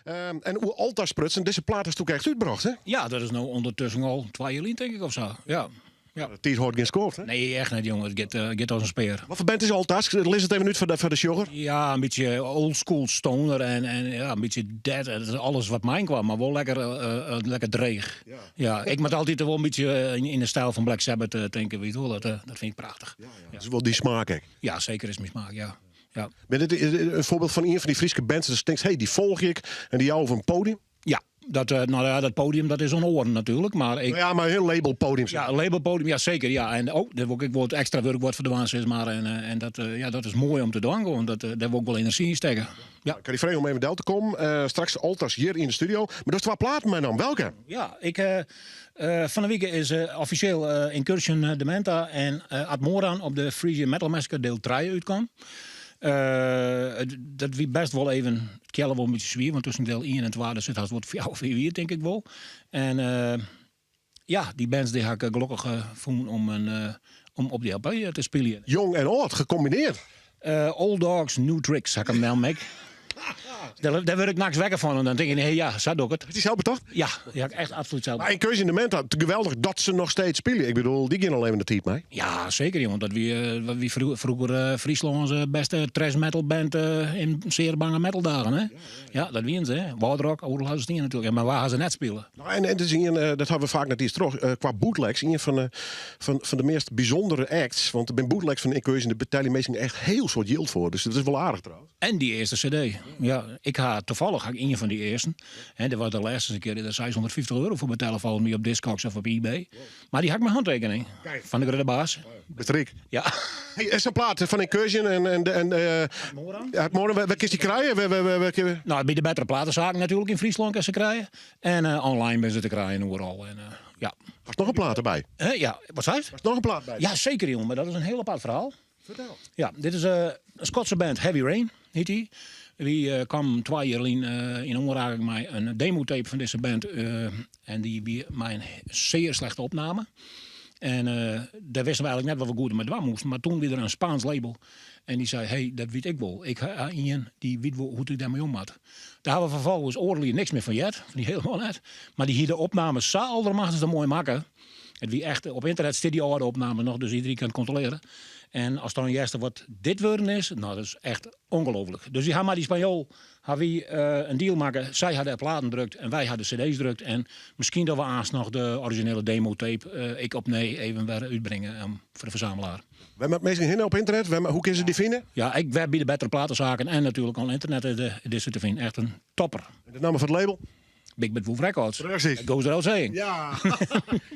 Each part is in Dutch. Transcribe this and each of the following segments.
En hoe Alta sprutsen, deze plaat is toch echt uitgebracht, hè? Ja, dat is nou ondertussen al 2 jaar, denk ik, of zo. Ja. Die hoort geen scoort, hè? Nee, echt niet, jongen. Het gaat als een speer. Wat voor band is Alta? Lees het even uit voor de jogger. Ja, een beetje oldschool stoner en ja, een beetje dead. Dat is alles wat mijn kwam, maar wel lekker dreig. Ja, ik moet altijd wel een beetje in de stijl van Black Sabbath denken, weet je wel. Dat vind ik prachtig. Ja. Dat is wel die smaak, hè? Ja, zeker is mijn smaak, ja. Ben dit een voorbeeld van een van die Friese bands? Dus je denkt, hey, die volg ik en die jou over een podium? Ja, dat podium dat is oren natuurlijk. Maar Maar een heel label podium. Ja, een labelpodium, ja zeker. Ja. En dat wil ik het extra werkwoord voor de waans maar. En dat is mooi om te doen. Gewoon. Daar wil ik ook wel energie in steken. Ja. Ik kan die vragen om even te komen. Straks Altas hier in de studio. Maar dat is 2 platen, mijn naam. Welke? Ja, van de week is officieel Incursion Dementa en Admoran op de Frisian Metal Massacre deel 3 uitkwam. Dat wie best wel even het kellen wel een beetje zwier, want tussen deel 1 en 2 zit het wat 4 denk ik wel. En ja, die bands die heb ik gelukkig vonden om op die LP te spelen. Jong en oud, gecombineerd. Old Dogs, New Tricks, heb ik hem wel mee. Daar word ik niks wekker van. En dan denk je, ja, zo doe ik het. Is die zelf betocht? Ja, echt absoluut zelf. Maar in Keuze in de Menta, geweldig dat ze nog steeds spelen. Ik bedoel, die gaan al even de type mee. Ja, zeker jongen. Dat wie vroeger Frieslandse beste thrash metal band in zeer bange metal dagen. Hè? Ja, dat wien ze. Hè? Woudrock, Oerlhuis Stien natuurlijk. Ja, maar waar gaan ze net spelen? Nou, en het is dat hebben we vaak net iets terug. Qua bootlegs, een van de meest bijzondere acts. Want er zijn bootlegs van Keuze in de betalen meestal echt heel soort yield voor. Dus dat is wel aardig trouwens. En die eerste cd. Ja, toevallig ga ik een van die eerste. En dat was de laatste keer de €650 voor betalen van me op Discogs of op eBay. Maar die had ik mijn handtekening. Kijk. Van de grote baas. Bestrik. Ja. Hey, is een plaat van Incursion en het morgen, waar kies die krijgen? Nou, bij de betere platenzaken natuurlijk in Friesland kan ze krijgen. En online ben ze te krijgen overal. En, ja. Was nog een plaat erbij? Ja, wat zei het? Was nog een plaat bij? Ja, zeker jongen, maar dat is een heel apart verhaal. Vertel. Ja, dit is een Schotse band, Heavy Rain, heet die. Die kwam 2 jaar in aanraking met een demotape van deze band. En die bij mij een zeer slechte opname. En daar wisten we eigenlijk net wat we goed met doen moesten. Maar toen weer een Spaans label. En die zei, hey, dat weet ik wel. Ik ga iemand die weet wel hoe ik daarmee om had. Daar hebben we vervolgens oorlijk niks meer van jet. Die helemaal net. Maar die hier de opnames zo mag ze mooi maken. Het wie echt op internet zit die oude opname nog, dus iedereen kan het controleren. En als dan juist wat dit worden is, nou dat is echt ongelooflijk. Dus die gaan maar die Spanjool, een deal maken. Zij hadden platen drukt en wij hadden cd's drukt. En misschien dat we aans nog de originele demotape ik op nee even weer uitbrengen voor de verzamelaar. We hebben het meestal hin op internet. Hoe kunnen ze die vinden? Ja, ik werk bij de betere platenzaken en natuurlijk al internet is te vinden. Echt een topper. De naam van het label? Big Bad Wolf Records. Precies. That goes without saying. Ja.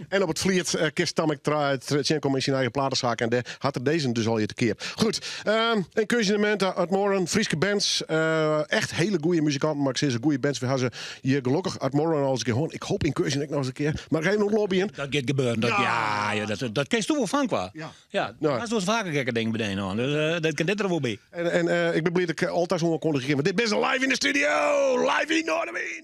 En op het Vliet kist Tamek Tjenkom in zijn eigen platenzaak. En daar had er deze dus al je te keer. Goed. En Keuzenementen uit Moren, Frieske bands. Echt hele goede muzikanten. Maar ik zie ze goede bands. We hebben ze hier gelukkig uit Moren al eens een keer gewoon. Ik hoop in Keuze nog eens een keer. Maar geen nog lobbyen. Dat gaat gebeuren. Dat kun je toch wel van qua. Ja. Dat is wel eens vaker gekke dingen bedenken. Hoor. Dus, dat kan dit er wel bij. En ik ben blij dat ik altijd zo'n kon gegeven. Maar dit is live in de studio. Live in Noorderwien.